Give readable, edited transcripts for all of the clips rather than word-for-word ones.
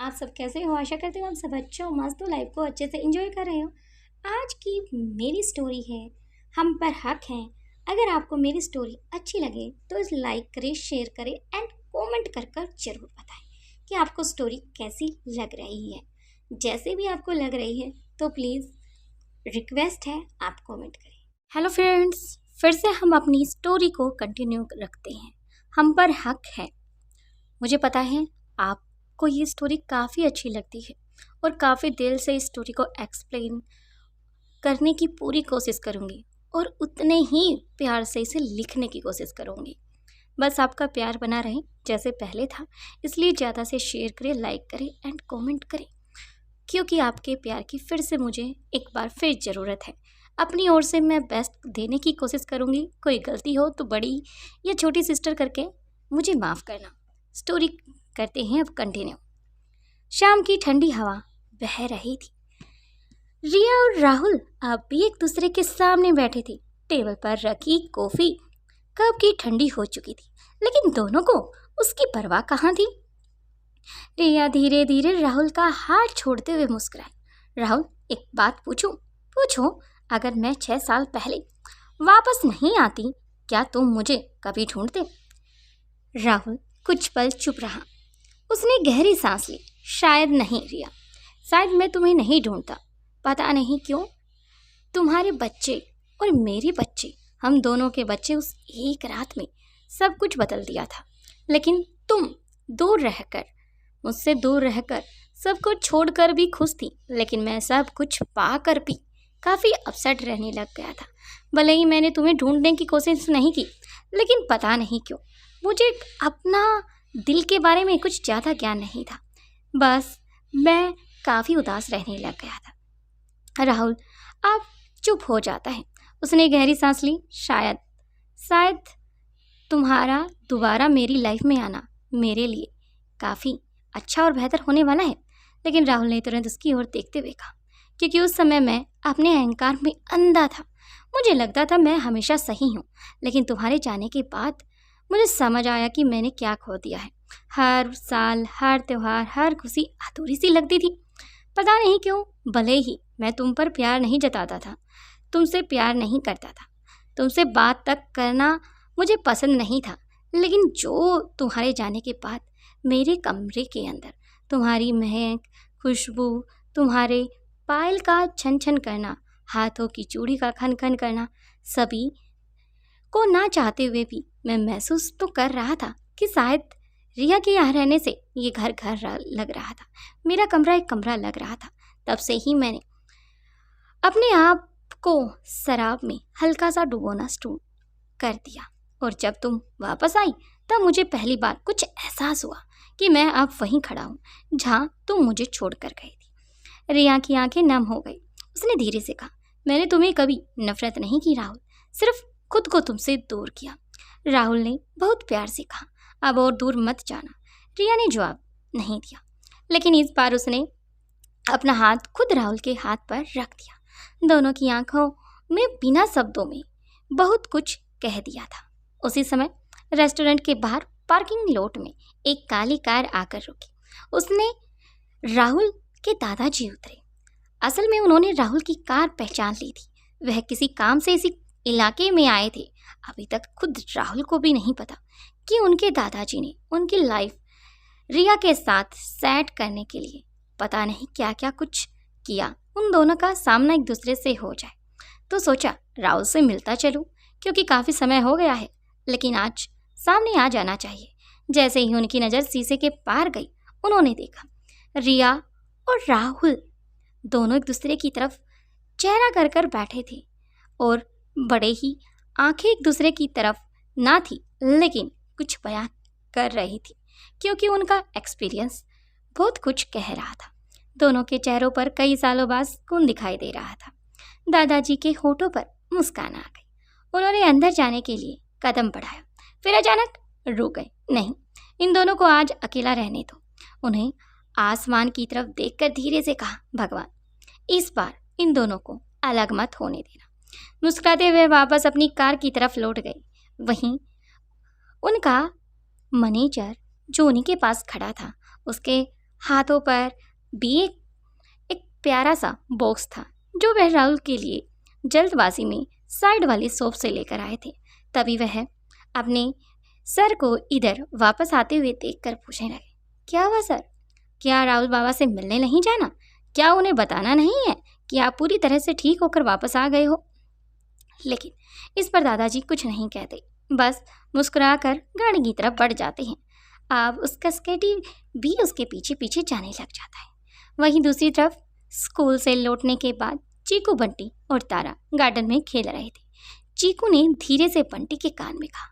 आप सब कैसे हो? आशा करती हूँ आप सब अच्छे हो, मस्त हो, लाइफ को अच्छे से एंजॉय कर रहे हो। आज की मेरी स्टोरी है हम पर हक हैं। अगर आपको मेरी स्टोरी अच्छी लगे तो इस लाइक करें, शेयर करें एंड कमेंट कर कर जरूर बताएं कि आपको स्टोरी कैसी लग रही है। जैसे भी आपको लग रही है तो प्लीज़ रिक्वेस्ट है आप कमेंट करें। हेलो फ्रेंड्स, फिर से हम अपनी स्टोरी को कंटिन्यू रखते हैं। हम पर हक है। मुझे पता है आपको ये स्टोरी काफ़ी अच्छी लगती है और काफ़ी दिल से इस स्टोरी को एक्सप्लेन करने की पूरी कोशिश करूँगी और उतने ही प्यार से इसे लिखने की कोशिश करूँगी। बस आपका प्यार बना रहे जैसे पहले था, इसलिए ज़्यादा से शेयर करें, लाइक करें एंड कमेंट करें, क्योंकि आपके प्यार की फिर से मुझे एक बार फिर ज़रूरत है। अपनी ओर से मैं बेस्ट देने की कोशिश करूँगी। कोई गलती हो तो बड़ी या छोटी सिस्टर करके मुझे माफ़ करना। स्टोरी करते हैं अब कंटिन्यू। शाम की ठंडी हवा बह रही थी। रिया और राहुल अब भी एक दूसरे के सामने बैठे थे। टेबल पर रखी कॉफी कब की ठंडी हो चुकी थी, लेकिन दोनों को उसकी परवाह कहाँ थी। रिया धीरे धीरे राहुल का हाथ छोड़ते हुए मुस्कुराई। राहुल, एक बात पूछूं? पूछो। अगर मैं 6 साल पहले वापस नहीं आती, क्या तुम मुझे कभी ढूंढते? राहुल कुछ पल चुप रहा। उसने गहरी सांस ली। शायद नहीं रिया, शायद मैं तुम्हें नहीं ढूंढता। पता नहीं क्यों, तुम्हारे बच्चे और मेरे बच्चे, हम दोनों के बच्चे उस एक रात में सब कुछ बदल दिया था। लेकिन तुम दूर रहकर, मुझसे दूर रहकर, सब कुछ छोड़कर भी खुश थी। लेकिन मैं सब कुछ पाकर भी काफ़ी अपसेट रहने लग गया था। भले ही मैंने तुम्हें ढूंढने की कोशिश नहीं की, लेकिन पता नहीं क्यों मुझे अपना दिल के बारे में कुछ ज़्यादा ज्ञान नहीं था। बस मैं काफ़ी उदास रहने लग गया था। राहुल अब चुप हो जाता है। उसने गहरी सांस ली। शायद तुम्हारा दोबारा मेरी लाइफ में आना मेरे लिए काफ़ी अच्छा और बेहतर होने वाला है। लेकिन राहुल ने तुरंत उसकी ओर देखते हुए कहा, क्योंकि उस समय मैं अपने अहंकार में अंधा था। मुझे लगता था मैं हमेशा सही हूँ, लेकिन तुम्हारे जाने के बाद मुझे समझ आया कि मैंने क्या खो दिया है। हर साल, हर त्योहार, हर खुशी अधूरी सी लगती थी। पता नहीं क्यों, भले ही मैं तुम पर प्यार नहीं जताता था, तुमसे प्यार नहीं करता था, तुमसे बात तक करना मुझे पसंद नहीं था, लेकिन जो तुम्हारे जाने के बाद मेरे कमरे के अंदर तुम्हारी महक, खुशबू, तुम्हारे पायल का छन छन करना, हाथों की चूड़ी का खन खन करना, सभी को ना चाहते हुए भी मैं महसूस तो कर रहा था कि शायद रिया के यहाँ रहने से ये घर लग रहा था, मेरा कमरा एक कमरा लग रहा था। तब से ही मैंने अपने आप को शराब में हल्का सा डुबोना शुरू कर दिया। और जब तुम वापस आई तब मुझे पहली बार कुछ एहसास हुआ कि मैं अब वहीं खड़ा हूँ जहाँ तुम मुझे छोड़ कर गई थी। रिया की आंखें नम हो गई। उसने धीरे से कहा, मैंने तुम्हें कभी नफरत नहीं की राहुल, सिर्फ खुद को तुमसे दूर किया। राहुल ने बहुत प्यार से कहा, अब और दूर मत जाना। रिया ने जवाब नहीं दिया, लेकिन इस बार उसने अपना हाथ खुद राहुल के हाथ पर रख दिया। दोनों की आंखों में बिना शब्दों में बहुत कुछ कह दिया था। उसी समय रेस्टोरेंट के बाहर पार्किंग लॉट में एक काली कार आकर रुकी। उसने राहुल के दादाजी उतरे। असल में उन्होंने राहुल की कार पहचान ली थी। वह किसी काम से इसी इलाके में आए थे। अभी तक खुद राहुल को भी नहीं पता कि उनके दादाजी ने उनकी लाइफ रिया के साथ सेट करने के लिए पता नहीं क्या क्या कुछ किया। उन दोनों का सामना एक दूसरे से हो जाए तो सोचा राहुल से मिलता चलूं, क्योंकि काफ़ी समय हो गया है, लेकिन आज सामने आ जाना चाहिए। जैसे ही उनकी नज़र शीशे के पार गई, उन्होंने देखा रिया और राहुल दोनों एक दूसरे की तरफ चेहरा कर कर बैठे थे और बड़े ही आंखें एक दूसरे की तरफ ना थी, लेकिन कुछ बयां कर रही थी, क्योंकि उनका एक्सपीरियंस बहुत कुछ कह रहा था। दोनों के चेहरों पर कई सालों बाद सुकून दिखाई दे रहा था। दादाजी के होठों पर मुस्कान आ गई। उन्होंने अंदर जाने के लिए कदम बढ़ाया, फिर अचानक रुक गए। नहीं, इन दोनों को आज अकेला रहने दो। उन्हें आसमान की तरफ देखकर धीरे से कहा, भगवान इस बार इन दोनों को अलग मत होने देना। मुस्कुराते हुए वापस अपनी कार की तरफ लौट गए। वहीं उनका मैनेजर जो उन्हीं के पास खड़ा था, उसके हाथों पर भी एक प्यारा सा बॉक्स था जो वह राहुल के लिए जल्दबाजी में साइड वाली शॉप से लेकर आए थे। तभी वह अपने सर को इधर वापस आते हुए देखकर पूछने लगे, क्या हुआ सर? क्या राहुल बाबा से मिलने नहीं जाना? क्या उन्हें बताना नहीं है कि आप पूरी तरह से ठीक होकर वापस आ गए हो? लेकिन इस पर दादाजी कुछ नहीं कहते, बस मुस्कुराकर गाड़ी की तरफ बढ़ जाते हैं। अब उसका स्केटी भी उसके पीछे पीछे जाने लग जाता है। वहीं दूसरी तरफ स्कूल से लौटने के बाद चीकू, बंटी और तारा गार्डन में खेल रहे थे। चीकू ने धीरे से बंटी के कान में कहा,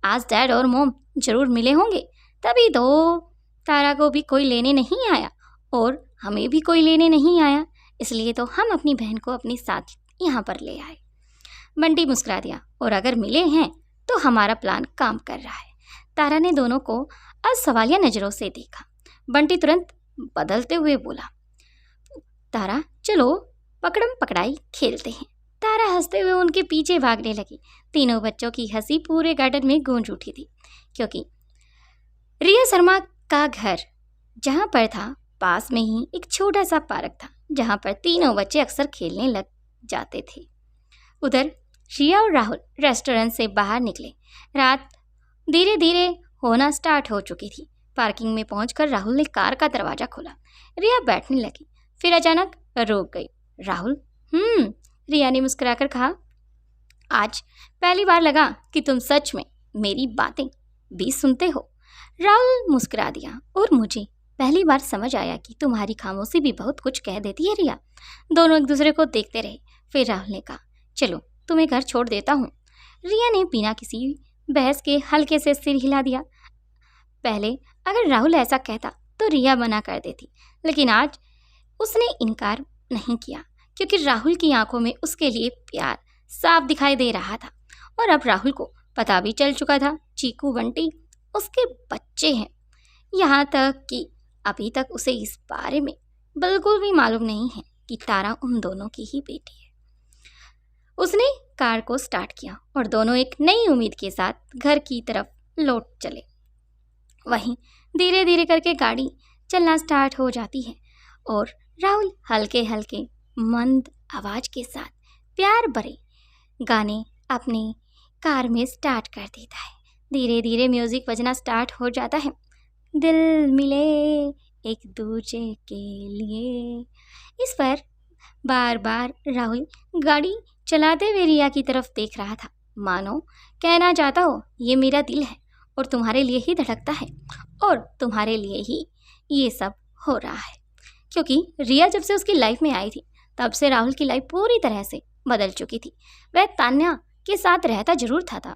आज डैड और मॉम जरूर मिले होंगे, तभी तो तारा को भी कोई लेने नहीं आया और हमें भी कोई लेने नहीं आया, इसलिए तो हम अपनी बहन को अपने साथ यहाँ पर ले आए। बंटी मुस्कुरा दिया, और अगर मिले हैं तो हमारा प्लान काम कर रहा है। तारा ने दोनों को असवालिया नज़रों से देखा। बंटी तुरंत बदलते हुए बोला, तारा चलो पकड़म पकड़ाई खेलते हैं। तारा हंसते हुए उनके पीछे भागने लगी। तीनों बच्चों की हंसी पूरे गार्डन में गूंज उठी थी, क्योंकि रिया शर्मा का घर जहाँ पर था पास में ही एक छोटा सा पार्क था जहाँ पर तीनों बच्चे अक्सर खेलने लग जाते थे। उधर रिया और राहुल रेस्टोरेंट से बाहर निकले। रात धीरे धीरे होना स्टार्ट हो चुकी थी। पार्किंग में पहुंचकर राहुल ने कार का दरवाज़ा खोला। रिया बैठने लगी, फिर अचानक रुक गई। राहुल? रिया ने मुस्कुराकर कहा, आज पहली बार लगा कि तुम सच में मेरी बातें भी सुनते हो। राहुल मुस्कुरा दिया, और मुझे पहली बार समझ आया कि तुम्हारी खामोशी भी बहुत कुछ कह देती है रिया। दोनों एक दूसरे को देखते रहे। फिर राहुल ने कहा, चलो तुम्हें घर छोड़ देता हूँ। रिया ने बिना किसी बहस के हल्के से सिर हिला दिया। पहले अगर राहुल ऐसा कहता तो रिया मना कर देती, लेकिन आज उसने इनकार नहीं किया, क्योंकि राहुल की आंखों में उसके लिए प्यार साफ दिखाई दे रहा था। और अब राहुल को पता भी चल चुका था चीकू बंटी उसके बच्चे हैं। यहाँ तक कि अभी तक उसे इस बारे में बिल्कुल भी मालूम नहीं है कि तारा उन दोनों की ही बेटी है। उसने कार को स्टार्ट किया और दोनों एक नई उम्मीद के साथ घर की तरफ लौट चले। वहीं धीरे धीरे करके गाड़ी चलना स्टार्ट हो जाती है और राहुल हल्के हल्के मंद आवाज़ के साथ प्यार भरे गाने अपने कार में स्टार्ट कर देता है। धीरे धीरे म्यूज़िक बजना स्टार्ट हो जाता है। दिल मिले एक दूजे के लिए। इस पर बार बार राहुल गाड़ी चलाते हुए रिया की तरफ देख रहा था, मानो कहना चाहता हो, ये मेरा दिल है और तुम्हारे लिए ही धड़कता है और तुम्हारे लिए ही ये सब हो रहा है। क्योंकि रिया जब से उसकी लाइफ में आई थी तब से राहुल की लाइफ पूरी तरह से बदल चुकी थी। वह तान्या के साथ रहता जरूर था,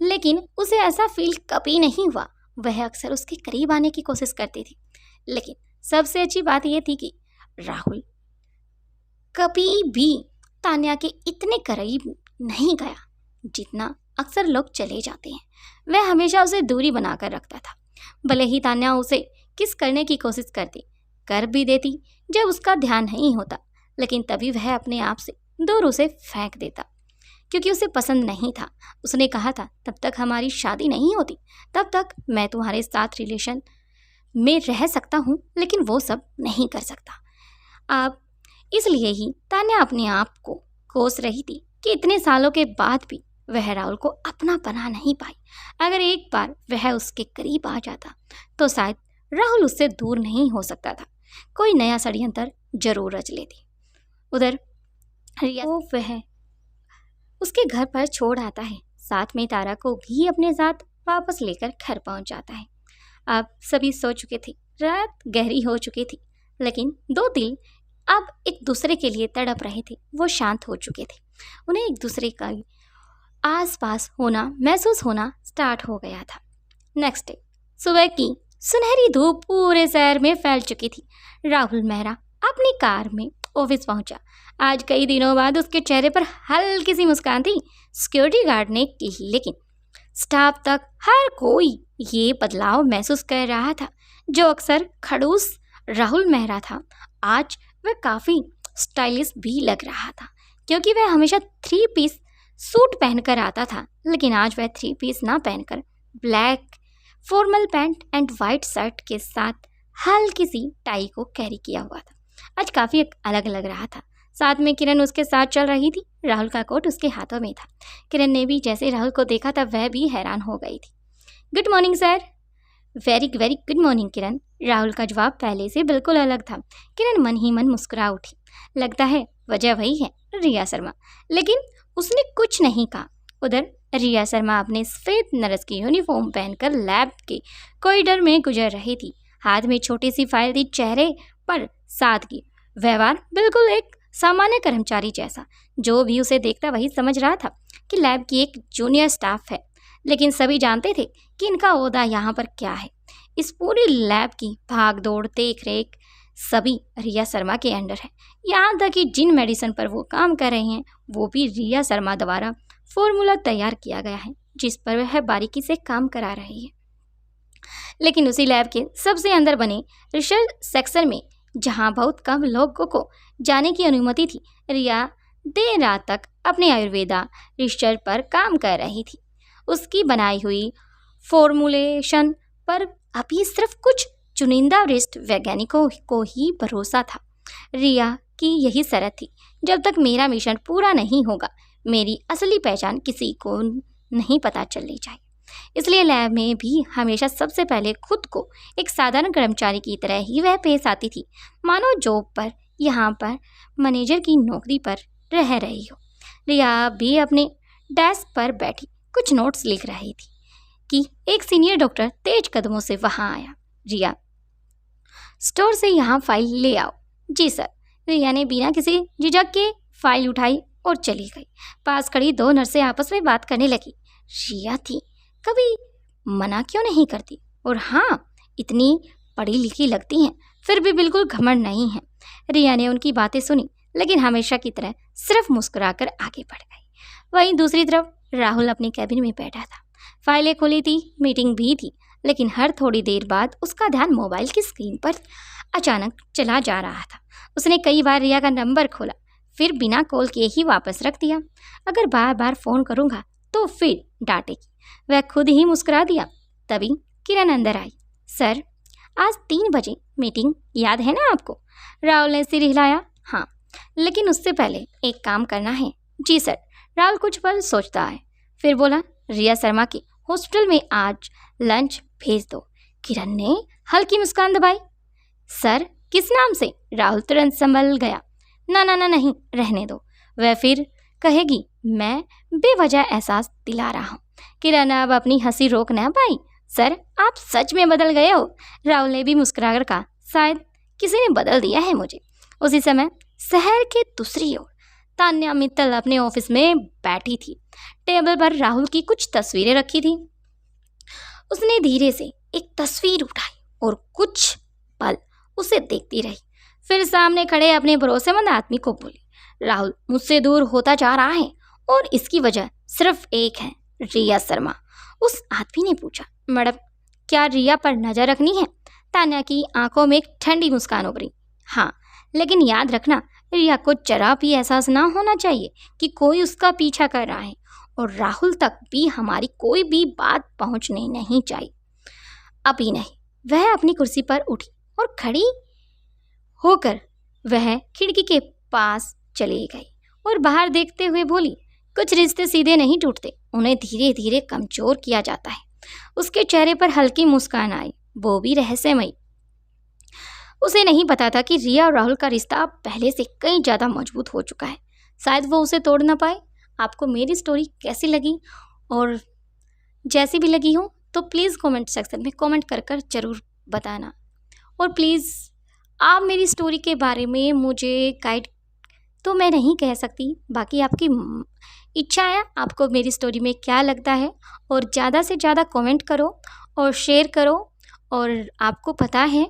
लेकिन उसे ऐसा फील कभी नहीं हुआ। वह अक्सर उसके करीब आने की कोशिश करती थी, लेकिन सबसे अच्छी बात यह थी कि राहुल कभी भी तान्या के इतने करीब नहीं गया जितना अक्सर लोग चले जाते हैं। वह हमेशा उसे दूरी बनाकर रखता था। भले ही तान्या उसे किस करने की कोशिश करती, कर भी देती जब उसका ध्यान नहीं होता, लेकिन तभी वह अपने आप से दूर उसे फेंक देता, क्योंकि उसे पसंद नहीं था। उसने कहा था, तब तक हमारी शादी नहीं होती तब तक मैं तुम्हारे साथ रिलेशन में रह सकता हूँ, लेकिन वो सब नहीं कर सकता। अब इसलिए ही तान्या अपने आप को कोस रही थी कि इतने सालों के बाद भी वह राहुल को अपना बना नहीं पाई। अगर एक बार वह उसके करीब आ जाता तो शायद राहुल उससे दूर नहीं हो सकता था। कोई नया षड्यंत्र जरूर रच लेती। उधर रिया को वह उसके घर पर छोड़ आता है, साथ में तारा को भी अपने साथ वापस लेकर घर पहुंच जाता है। अब सभी सो चुके थे, रात गहरी हो चुकी थी, लेकिन दो दिल अब एक दूसरे के लिए तड़प रहे थे। वो शांत हो चुके थे। उन्हें एक दूसरे का आसपास होना महसूस होना स्टार्ट हो गया था। नेक्स्ट डे सुबह की सुनहरी धूप पूरे शहर में फैल चुकी थी। राहुल मेहरा अपनी कार में ऑफिस पहुंचा। आज कई दिनों बाद उसके चेहरे पर हल्की सी मुस्कान थी। सिक्योरिटी गार्ड ने की, लेकिन स्टाफ तक हर कोई ये बदलाव महसूस कर रहा था। जो अक्सर खड़ूस राहुल मेहरा था, आज वह काफ़ी स्टाइलिश भी लग रहा था, क्योंकि वह हमेशा 3 पीस सूट पहनकर आता था, लेकिन आज वह 3 पीस ना पहनकर black formal pant and white shirt के साथ हल्की सी टाई को कैरी किया हुआ था। आज काफ़ी अलग लग रहा था। साथ में किरण उसके साथ चल रही थी। राहुल का कोट उसके हाथों में था। किरण ने भी जैसे राहुल को देखा था वह भी हैरान हो गई थी। Good morning sir. Very very good morning Kiran. Rahul का जवाब पहले से बिल्कुल अलग था। किरण मन ही मन मुस्कुरा उठी। लगता है वजह वही है, रिया शर्मा। लेकिन उसने कुछ नहीं कहा। उधर रिया शर्मा अपने सफ़ेद नर्स की यूनिफॉर्म पहनकर लैब के कॉरिडोर में गुजर रही थी। हाथ में छोटी सी फाइल थी, चेहरे पर सादगी, व्यवहार बिल्कुल एक सामान्य कर्मचारी जैसा। जो भी उसे देखता वही समझ रहा था कि लैब की एक जूनियर स्टाफ है। लेकिन सभी जानते थे कि इनका ओहदा यहाँ पर क्या है। इस पूरी लैब की भाग दौड़ देख रेख सभी रिया शर्मा के अंडर है। यहाँ तक कि जिन मेडिसिन पर वो काम कर रहे हैं वो भी रिया शर्मा द्वारा फॉर्मूला तैयार किया गया है, जिस पर वह बारीकी से काम करा रही है। लेकिन उसी लैब के सबसे अंदर बने रिसर्च सेक्शन में, जहाँ बहुत कम लोगों को जाने की अनुमति थी, रिया देर रात तक अपने आयुर्वेदा रिसर्च पर काम कर रही थी। उसकी बनाई हुई फॉर्मुलेशन पर अभी सिर्फ कुछ चुनिंदा वरिष्ठ वैज्ञानिकों को ही भरोसा था। रिया की यही शर्त थी, जब तक मेरा मिशन पूरा नहीं होगा मेरी असली पहचान किसी को नहीं पता चलनी चाहिए। इसलिए लैब में भी हमेशा सबसे पहले खुद को एक साधारण कर्मचारी की तरह ही वह पेश आती थी, मानो जॉब पर यहाँ पर मैनेजर की नौकरी पर रह रही हो। रिया भी अपने डेस्क पर बैठी कुछ नोट्स लिख रही थी कि एक सीनियर डॉक्टर तेज कदमों से वहां आया। रिया, स्टोर से यहाँ फाइल ले आओ। जी सर। रिया ने बिना किसी झिझक के फाइल उठाई और चली गई। पास खड़ी दो नर्सें आपस में बात करने लगी। रिया थी, कभी मना क्यों नहीं करती, और हाँ, इतनी पढ़ी लिखी लगती हैं फिर भी बिल्कुल घमंड नहीं है। रिया ने उनकी बातें सुनी, लेकिन हमेशा की तरह सिर्फ मुस्कुराकर आगे बढ़ गई। वहीं दूसरी तरफ राहुल अपने कैबिन में बैठा था। फाइलें खुली थी, मीटिंग भी थी, लेकिन हर थोड़ी देर बाद उसका ध्यान मोबाइल की स्क्रीन पर अचानक चला जा रहा था। उसने कई बार रिया का नंबर खोला, फिर बिना कॉल किए ही वापस रख दिया। अगर बार बार फ़ोन करूँगा तो फिर डांटेगी। वह खुद ही मुस्कुरा दिया। तभी किरण अंदर आई। सर, आज 3 बजे मीटिंग, याद है ना आपको? राहुल ने सिर हिलाया। हाँ, लेकिन उससे पहले एक काम करना है। जी सर। राहुल कुछ पल सोचता है, फिर बोला, रिया शर्मा के हॉस्पिटल में आज लंच भेज दो। किरण ने हल्की मुस्कान दबाई। सर, किस नाम से? राहुल तुरंत संभल गया। ना ना ना नहीं, रहने दो, वह फिर कहेगी मैं बेवजह एहसास दिला रहा हूँ। किरण अब अपनी हंसी रोक ना पाई। सर, आप सच में बदल गए हो। राहुल ने भी मुस्कुराकर कहा, शायद किसी ने बदल दिया है मुझे। उसी समय शहर के दूसरी ओर तान्या मित्तल अपने ऑफिस में बैठी थी। टेबल पर राहुल की कुछ तस्वीरें रखी थी। उसने धीरे से एक तस्वीर उठाई और कुछ पल उसे देखती रही। फिर सामने खड़े अपने भरोसेमंद आदमी को बोली, राहुल मुझसे दूर होता जा रहा है और इसकी वजह सिर्फ एक है, रिया शर्मा। उस आदमी ने पूछा, मैडम, क्या रिया पर नजर रखनी है? तान्या की आंखों में एक ठंडी मुस्कान उभरी। हाँ, लेकिन याद रखना, रिया को जरा भी एहसास ना होना चाहिए कि कोई उसका पीछा कर रहा है, और राहुल तक भी हमारी कोई भी बात पहुंचनी नहीं चाहिए। अभी नहीं। वह अपनी कुर्सी पर उठी और खड़ी होकर वह खिड़की के पास चली गई और बाहर देखते हुए बोली, कुछ रिश्ते सीधे नहीं टूटते, उन्हें धीरे धीरे कमजोर किया जाता है। उसके चेहरे पर हल्की मुस्कान आई, वो भी रहस्यमयी। उसे नहीं पता था कि रिया और राहुल का रिश्ता पहले से कई ज़्यादा मजबूत हो चुका है। शायद वो उसे तोड़ ना पाए। आपको मेरी स्टोरी कैसी लगी, और जैसी भी लगी हो तो प्लीज़ कमेंट सेक्शन में कमेंट कर ज़रूर बताना। और प्लीज़ आप मेरी स्टोरी के बारे में मुझे गाइड तो मैं नहीं कह सकती, बाकी आपकी इच्छा है, आपको मेरी स्टोरी में क्या लगता है। और ज़्यादा से ज़्यादा कमेंट करो और शेयर करो। और आपको पता है,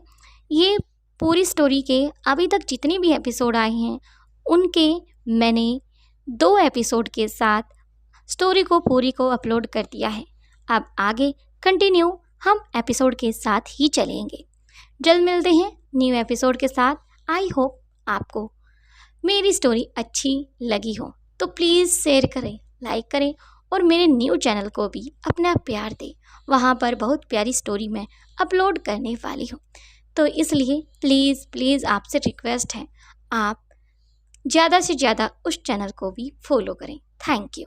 ये पूरी स्टोरी के अभी तक जितने भी एपिसोड आए हैं उनके मैंने 2 एपिसोड के साथ स्टोरी को पूरी को अपलोड कर दिया है। अब आगे कंटिन्यू हम एपिसोड के साथ ही चलेंगे। जल्द मिलते हैं न्यू एपिसोड के साथ। आई होप आपको मेरी स्टोरी अच्छी लगी हो तो प्लीज़ शेयर करें, लाइक करें, और मेरे न्यू चैनल को भी अपना प्यार दें। वहाँ पर बहुत प्यारी स्टोरी मैं अपलोड करने वाली हूँ। तो इसलिए प्लीज़ प्लीज़ आपसे रिक्वेस्ट है, आप ज़्यादा से ज़्यादा उस चैनल को भी फॉलो करें। Thank you.